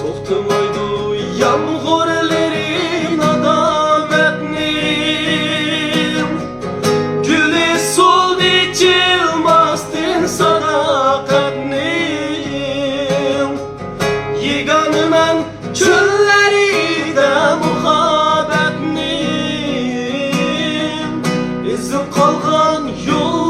To'xtamaydi yomg'irlaring adovatning Guli so'ldi chilmasdin sadaqatning Yeganiman cho'llarida muhabbatning Izi qolgan yo'l